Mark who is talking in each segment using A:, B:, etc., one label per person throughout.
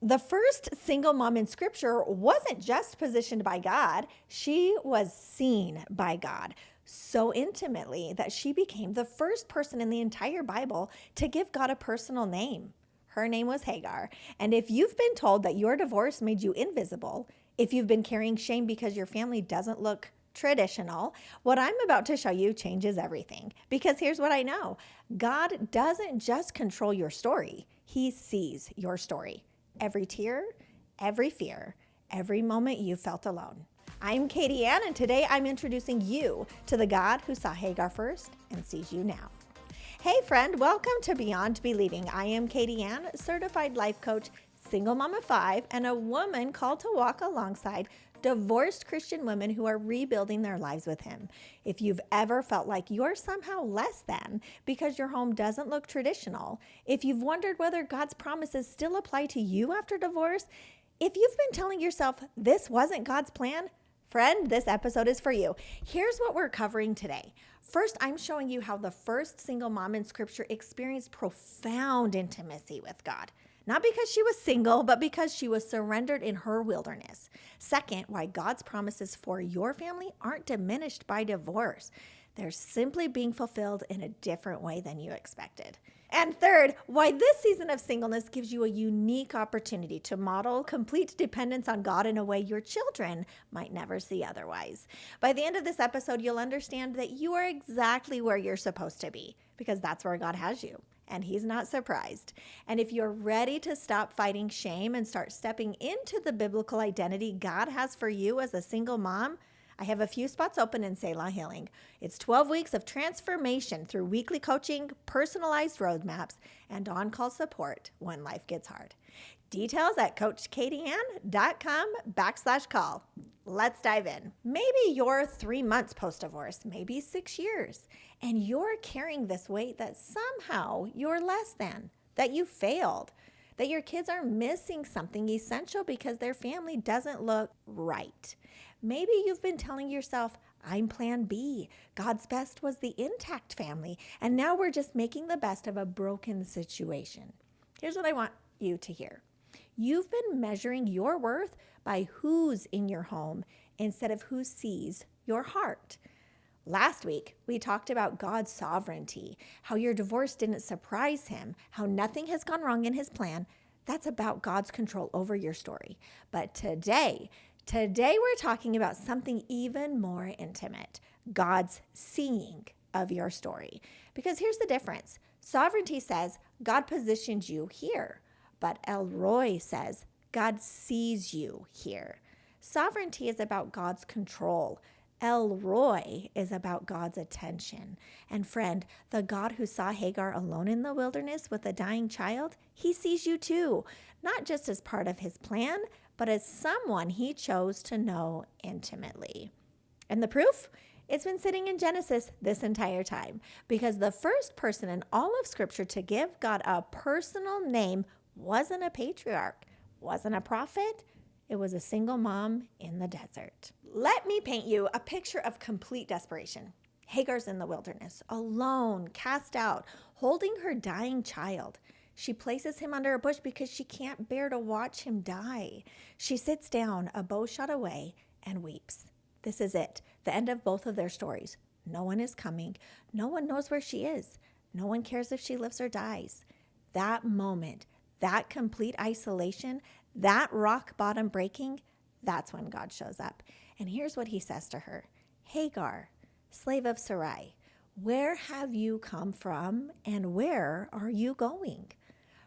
A: The first single mom in scripture wasn't just positioned by God, she was seen by God so intimately that she became the first person in the entire Bible to give God a personal name. Her name was Hagar. And if you've been told that your divorce made you invisible, if you've been carrying shame because your family doesn't look traditional, what I'm about to show you changes everything. Because here's what I know: God doesn't just control your story, He sees your story. Every tear, every fear, every moment you felt alone. I'm Katie Ann, and today I'm introducing you to the God who saw Hagar first and sees you now. Hey friend, welcome to Beyond Believing. I am Katie Ann, certified life coach, single mom of 5, and a woman called to walk alongside divorced Christian women who are rebuilding their lives with Him. If you've ever felt like you're somehow less than because your home doesn't look traditional, if you've wondered whether God's promises still apply to you after divorce, if you've been telling yourself this wasn't God's plan, friend, this episode is for you. Here's what we're covering today. First, I'm showing you how the first single mom in scripture experienced profound intimacy with God. Not because she was single, but because she was surrendered in her wilderness. Second, why God's promises for your family aren't diminished by divorce. They're simply being fulfilled in a different way than you expected. And third, why this season of singleness gives you a unique opportunity to model complete dependence on God in a way your children might never see otherwise. By the end of this episode, you'll understand that you are exactly where you're supposed to be, because that's where God has you. And He's not surprised. And if you're ready to stop fighting shame and start stepping into the biblical identity God has for you as a single mom, I have a few spots open in Selah Healing. It's 12 weeks of transformation through weekly coaching, personalized roadmaps, and on-call support when life gets hard. Details at coachkatieann.com/call. Let's dive in. Maybe you're 3 months post-divorce, maybe 6 years, and you're carrying this weight that somehow you're less than, that you failed, that your kids are missing something essential because their family doesn't look right. Maybe you've been telling yourself, I'm plan B. God's best was the intact family, and now we're just making the best of a broken situation. Here's what I want you to hear. You've been measuring your worth by who's in your home instead of who sees your heart. Last week, we talked about God's sovereignty, how your divorce didn't surprise Him, how nothing has gone wrong in His plan. That's about God's control over your story. But today we're talking about something even more intimate, God's seeing of your story. Because here's the difference. Sovereignty says God positioned you here, but El Roi says God sees you here. Sovereignty is about God's control. El Roi is about God's attention. And friend, the God who saw Hagar alone in the wilderness with a dying child, He sees you too, not just as part of His plan, but as someone He chose to know intimately. And the proof? It's been sitting in Genesis this entire time, because the first person in all of Scripture to give God a personal name wasn't a patriarch, wasn't a prophet. It was a single mom in the desert. Let me paint you a picture of complete desperation. Hagar's in the wilderness, alone, cast out, holding her dying child. She places him under a bush because she can't bear to watch him die. She sits down a bow shot away and weeps. This is it, the end of both of their stories. No one is coming. No one knows where she is. No one cares if she lives or dies. That moment, that complete isolation, that rock bottom breaking, that's when God shows up. And here's what He says to her. Hagar, slave of Sarai, where have you come from and where are you going?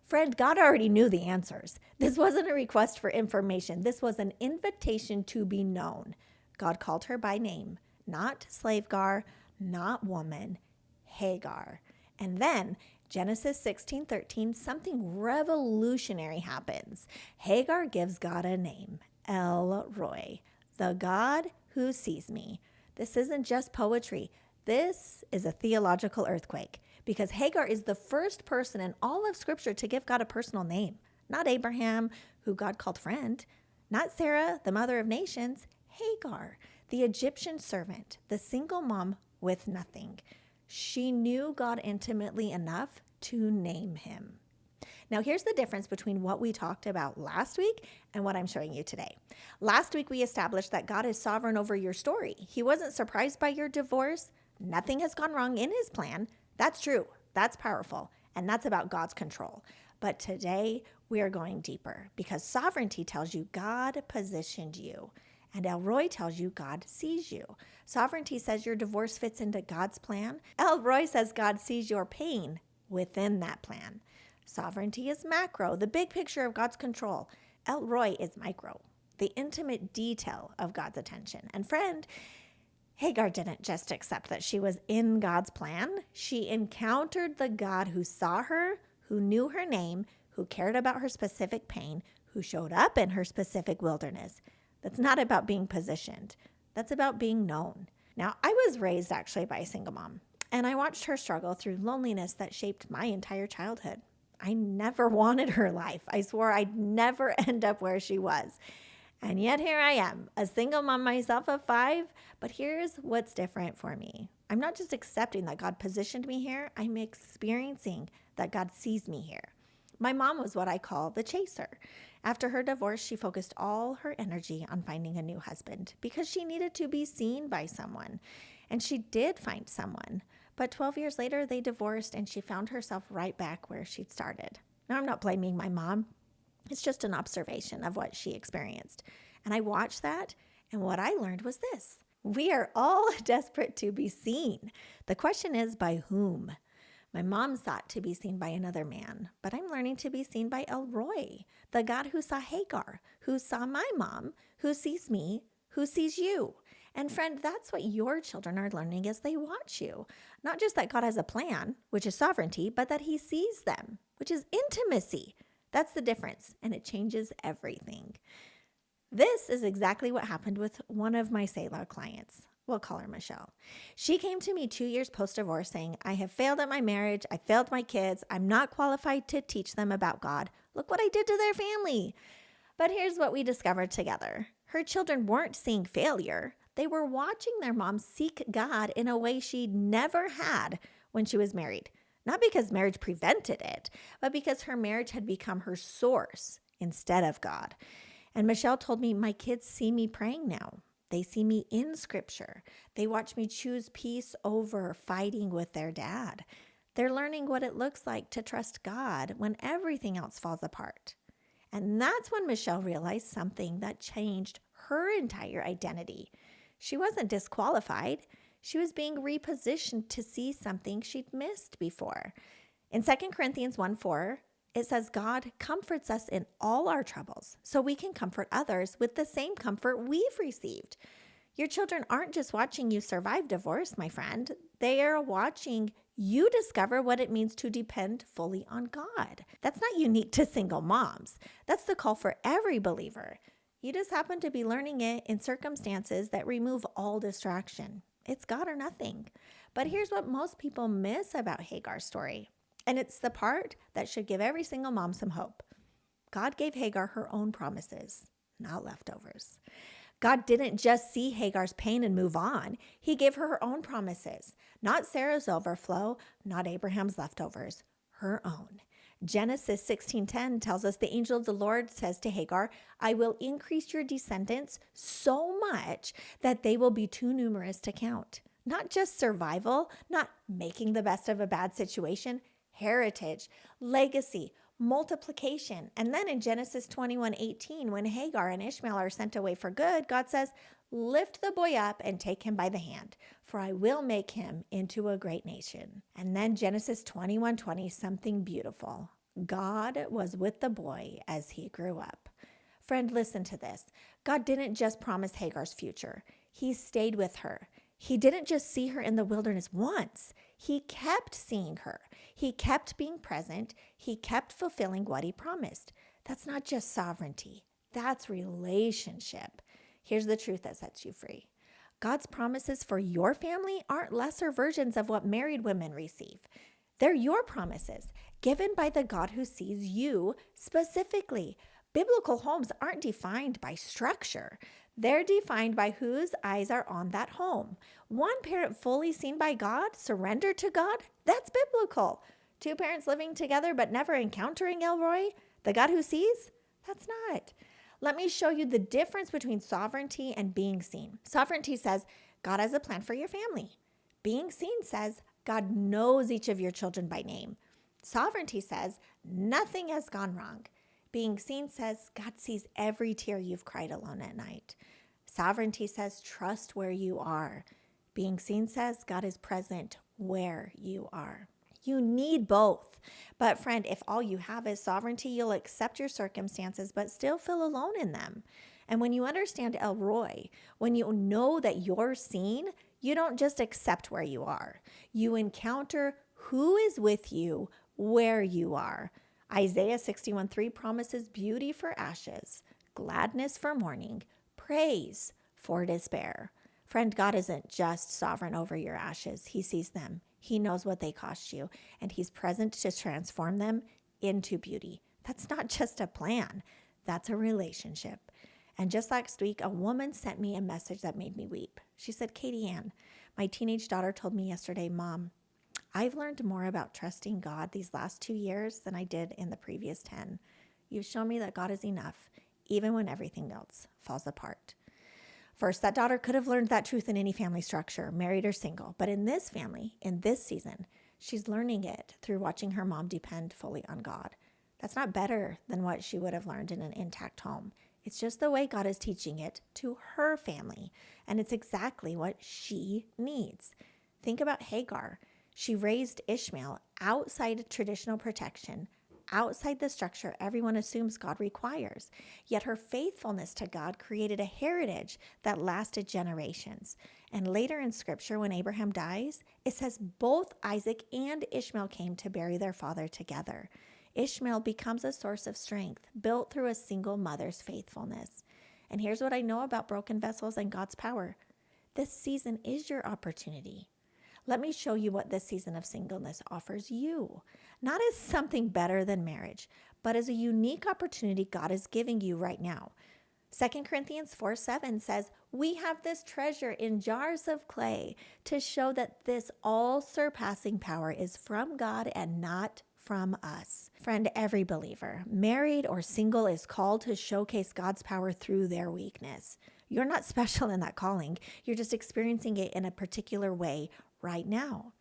A: Friend, God already knew the answers. This wasn't a request for information. This was an invitation to be known. God called her by name, not Slavegar, not woman, Hagar. And then Genesis 16:13, something revolutionary happens. Hagar gives God a name, El Roi, the God who sees me. This isn't just poetry. This is a theological earthquake, because Hagar is the first person in all of Scripture to give God a personal name. Not Abraham, who God called friend. Not Sarah, the mother of nations. Hagar, the Egyptian servant, the single mom with nothing. She knew God intimately enough to name Him. Now, here's the difference between what we talked about last week and what I'm showing you today. Last week, we established that God is sovereign over your story. He wasn't surprised by your divorce. Nothing has gone wrong in his plan. That's true. That's powerful. And that's about God's control. But today, we are going deeper because sovereignty tells you God positioned you. And Elroy tells you God sees you. Sovereignty says your divorce fits into God's plan. Elroy says God sees your pain within that plan. Sovereignty is macro, the big picture of God's control. Elroy is micro, the intimate detail of God's attention. And friend, Hagar didn't just accept that she was in God's plan. She encountered the God who saw her, who knew her name, who cared about her specific pain, who showed up in her specific wilderness. That's not about being positioned. That's about being known. Now, I was raised actually by a single mom, and I watched her struggle through loneliness that shaped my entire childhood. I never wanted her life. I swore I'd never end up where she was. And yet here I am, a single mom myself of 5, but here's what's different for me. I'm not just accepting that God positioned me here, I'm experiencing that God sees me here. My mom was what I call the chaser. After her divorce, she focused all her energy on finding a new husband because she needed to be seen by someone. And she did find someone. But 12 years later, they divorced and she found herself right back where she'd started. Now, I'm not blaming my mom. It's just an observation of what she experienced. And I watched that, and what I learned was this. We are all desperate to be seen. The question is, by whom? My mom sought to be seen by another man, but I'm learning to be seen by Elroy, the God who saw Hagar, who saw my mom, who sees me, who sees you. And friend, that's what your children are learning as they watch you. Not just that God has a plan, which is sovereignty, but that he sees them, which is intimacy. That's the difference, and it changes everything. This is exactly what happened with one of my Selah clients. We'll call her Michelle. She came to me 2 years post-divorce saying, I have failed at my marriage. I failed my kids. I'm not qualified to teach them about God. Look what I did to their family. But here's what we discovered together. Her children weren't seeing failure. They were watching their mom seek God in a way she'd never had when she was married. Not because marriage prevented it, but because her marriage had become her source instead of God. And Michelle told me, my kids see me praying now. They see me in scripture. They watch me choose peace over fighting with their dad. They're learning what it looks like to trust God when everything else falls apart. And that's when Michelle realized something that changed her entire identity. She wasn't disqualified. She was being repositioned to see something she'd missed before. In 2 Corinthians 1:4, it says God comforts us in all our troubles so we can comfort others with the same comfort we've received. Your children aren't just watching you survive divorce, my friend. They are watching you discover what it means to depend fully on God. That's not unique to single moms. That's the call for every believer. You just happen to be learning it in circumstances that remove all distraction. It's God or nothing. But here's what most people miss about Hagar's story. And it's the part that should give every single mom some hope. God gave Hagar her own promises, not leftovers. God didn't just see Hagar's pain and move on. He gave her own promises, not Sarah's overflow, not Abraham's leftovers, her own. Genesis 16:10 tells us the angel of the Lord says to Hagar, I will increase your descendants so much that they will be too numerous to count. Not just survival, not making the best of a bad situation, heritage, legacy, multiplication. And then in Genesis 21:18, when Hagar and Ishmael are sent away for good, God says, lift the boy up and take him by the hand, for I will make him into a great nation. And then Genesis 21:20, something beautiful. God was with the boy as he grew up. Friend, listen to this. God didn't just promise Hagar's future. He stayed with her. He didn't just see her in the wilderness once. He kept seeing her. He kept being present. He kept fulfilling what he promised. That's not just sovereignty. That's relationship. Here's the truth that sets you free. God's promises for your family aren't lesser versions of what married women receive. They're your promises, given by the God who sees you specifically. Biblical homes aren't defined by structure. They're defined by whose eyes are on that home. One parent fully seen by God, surrendered to God, that's biblical. Two parents living together but never encountering El Roy, the God who sees? That's not. Let me show you the difference between sovereignty and being seen. Sovereignty says God has a plan for your family. Being seen says God knows each of your children by name. Sovereignty says nothing has gone wrong. Being seen says God sees every tear you've cried alone at night. Sovereignty says trust where you are. Being seen says God is present where you are. You need both. But friend, if all you have is sovereignty, you'll accept your circumstances but still feel alone in them. And when you understand El Roy, when you know that you're seen, you don't just accept where you are. You encounter who is with you where you are. Isaiah 61:3 promises beauty for ashes, gladness for mourning, praise for despair. Friend, God isn't just sovereign over your ashes. He sees them. He knows what they cost you, and he's present to transform them into beauty. That's not just a plan. That's a relationship. And just last week, a woman sent me a message that made me weep. She said, Katie Ann, my teenage daughter told me yesterday, Mom, I've learned more about trusting God these last 2 years than I did in the previous 10. You've shown me that God is enough, even when everything else falls apart. First, that daughter could have learned that truth in any family structure, married or single. But in this family, in this season, she's learning it through watching her mom depend fully on God. That's not better than what she would have learned in an intact home. It's just the way God is teaching it to her family. And it's exactly what she needs. Think about Hagar. She raised Ishmael outside traditional protection, outside the structure everyone assumes God requires. Yet her faithfulness to God created a heritage that lasted generations. And later in Scripture, when Abraham dies, it says both Isaac and Ishmael came to bury their father together. Ishmael becomes a source of strength, built through a single mother's faithfulness. And here's what I know about broken vessels and God's power. This season is your opportunity. Let me show you what this season of singleness offers you. Not as something better than marriage, but as a unique opportunity God is giving you right now. 2 Corinthians 4:7 says, we have this treasure in jars of clay to show that this all-surpassing power is from God and not from us. Friend, every believer, married or single, is called to showcase God's power through their weakness. You're not special in that calling. You're just experiencing it in a particular way right now.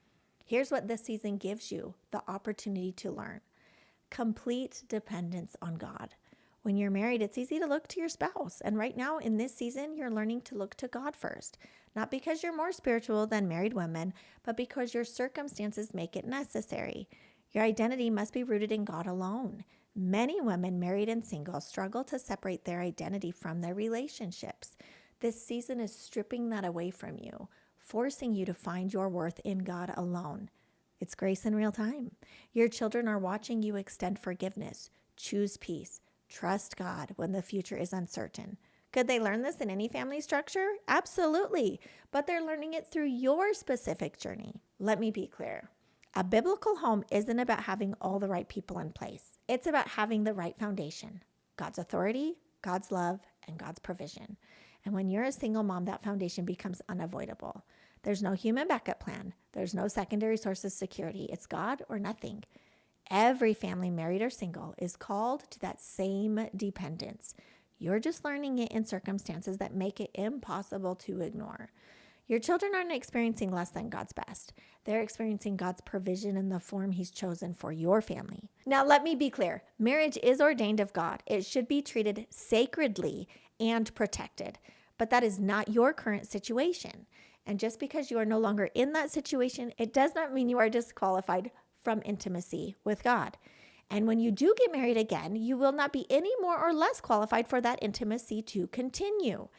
A: Here's what this season gives you the opportunity to learn. Complete dependence on God. When you're married, it's easy to look to your spouse. And right now in this season, you're learning to look to God first. Not because you're more spiritual than married women, but because your circumstances make it necessary. Your identity must be rooted in God alone. Many women, married and single, struggle to separate their identity from their relationships. This season is stripping that away from you, forcing you to find your worth in God alone. It's grace in real time. Your children are watching you extend forgiveness, choose peace, trust God when the future is uncertain. Could they learn this in any family structure? Absolutely, but they're learning it through your specific journey. Let me be clear. A biblical home isn't about having all the right people in place. It's about having the right foundation, God's authority, God's love, and God's provision. And when you're a single mom, that foundation becomes unavoidable. There's no human backup plan. There's no secondary source of security. It's God or nothing. Every family, married or single, is called to that same dependence. You're just learning it in circumstances that make it impossible to ignore. Your children aren't experiencing less than God's best. They're experiencing God's provision in the form He's chosen for your family. Now, let me be clear. Marriage is ordained of God. It should be treated sacredly and protected. But that is not your current situation. And just because you are no longer in that situation, it does not mean you are disqualified from intimacy with God. And when you do get married again, you will not be any more or less qualified for that intimacy to continue.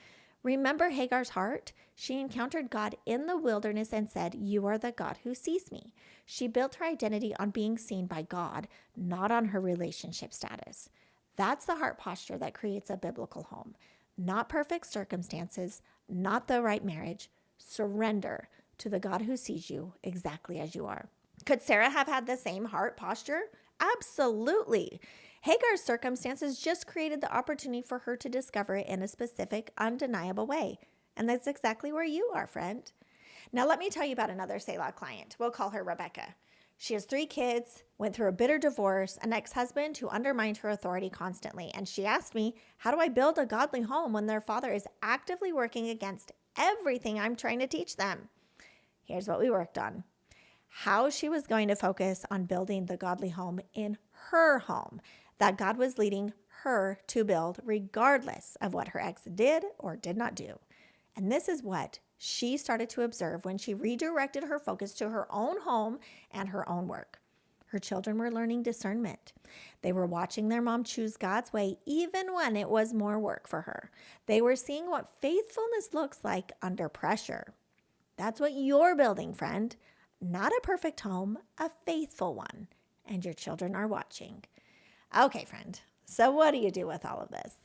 A: Remember Hagar's heart? She encountered God in the wilderness and said, "You are the God who sees me." She built her identity on being seen by God, not on her relationship status. That's the heart posture that creates a biblical home. Not perfect circumstances, not the right marriage. Surrender to the God who sees you exactly as you are. Could Sarah have had the same heart posture? Absolutely. Hagar's circumstances just created the opportunity for her to discover it in a specific, undeniable way. And that's exactly where you are, friend. Now let me tell you about another Selah client. We'll call her Rebecca. She has 3 kids, went through a bitter divorce, an ex-husband who undermined her authority constantly. And she asked me, how do I build a godly home when their father is actively working against everything I'm trying to teach them? Here's what we worked on. How she was going to focus on building the godly home in her home that God was leading her to build regardless of what her ex did or did not do. And this is what she started to observe when she redirected her focus to her own home and her own work. Her children were learning discernment. They were watching their mom choose God's way even when it was more work for her. They were seeing what faithfulness looks like under pressure. That's what you're building, friend. Not a perfect home, a faithful one. And your children are watching. Okay, friend. So what do you do with all of this?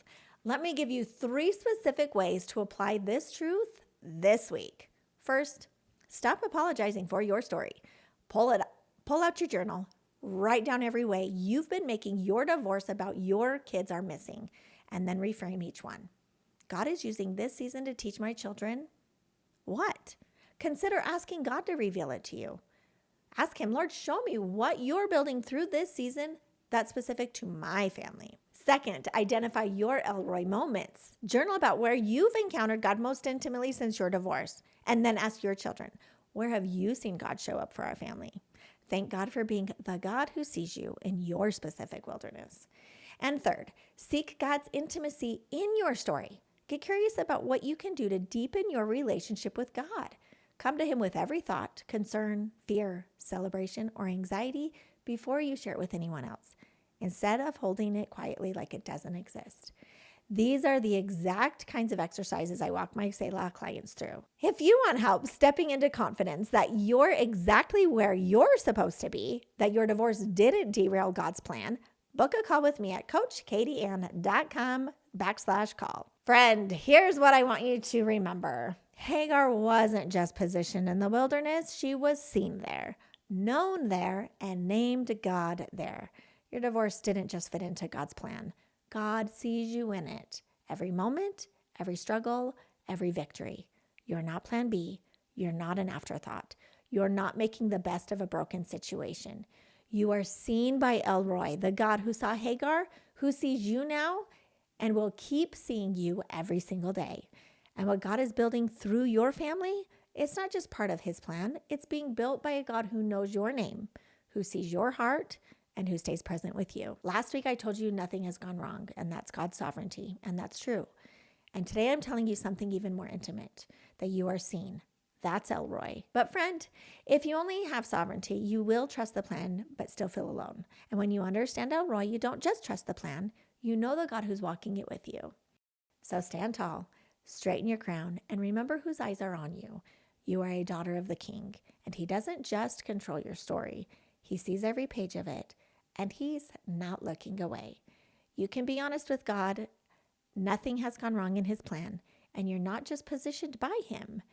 A: Let me give you 3 specific ways to apply this truth this week. First, stop apologizing for your story. Pull out your journal. Write down every way you've been making your divorce about your kids are missing, and then reframe each one. God is using this season to teach my children what? Consider asking God to reveal it to you. Ask him, Lord, show me what you're building through this season that's specific to my family. Second, identify your Elroy moments. Journal about where you've encountered God most intimately since your divorce. And then ask your children, where have you seen God show up for our family? Thank God for being the God who sees you in your specific wilderness. And third, seek God's intimacy in your story. Get curious about what you can do to deepen your relationship with God. Come to him with every thought, concern, fear, celebration, or anxiety before you share it with anyone else, instead of holding it quietly like it doesn't exist. These are the exact kinds of exercises I walk my Selah clients through. If you want help stepping into confidence that you're exactly where you're supposed to be, that your divorce didn't derail God's plan, book a call with me at coachkatieann.com/call. Friend, here's what I want you to remember. Hagar wasn't just positioned in the wilderness. She was seen there, known there, and named God there. Your divorce didn't just fit into God's plan. God sees you in it. Every moment, every struggle, every victory. You're not plan B. You're not an afterthought. You're not making the best of a broken situation. You are seen by Elroy, the God who saw Hagar, who sees you now, and will keep seeing you every single day. And what God is building through your family, it's not just part of his plan. It's being built by a God who knows your name, who sees your heart, and who stays present with you. Last week, I told you nothing has gone wrong, and that's God's sovereignty, and that's true. And today, I'm telling you something even more intimate, that you are seen. That's Elroy. But friend, if you only have sovereignty, you will trust the plan, but still feel alone. And when you understand Elroy, you don't just trust the plan, you know the God who's walking it with you. So stand tall, straighten your crown, and remember whose eyes are on you. You are a daughter of the King, and he doesn't just control your story. He sees every page of it, and he's not looking away. You can be honest with God. Nothing has gone wrong in his plan, and you're not just positioned by him.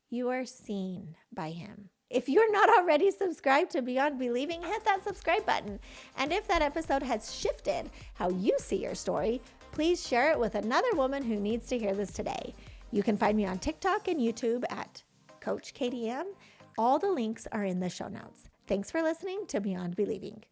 A: You are seen by him. If you're not already subscribed to Beyond Believing, hit that subscribe button. And if that episode has shifted how you see your story, please share it with another woman who needs to hear this today. You can find me on TikTok and YouTube at Coach Katie Ann. All the links are in the show notes. Thanks for listening to Beyond Believing.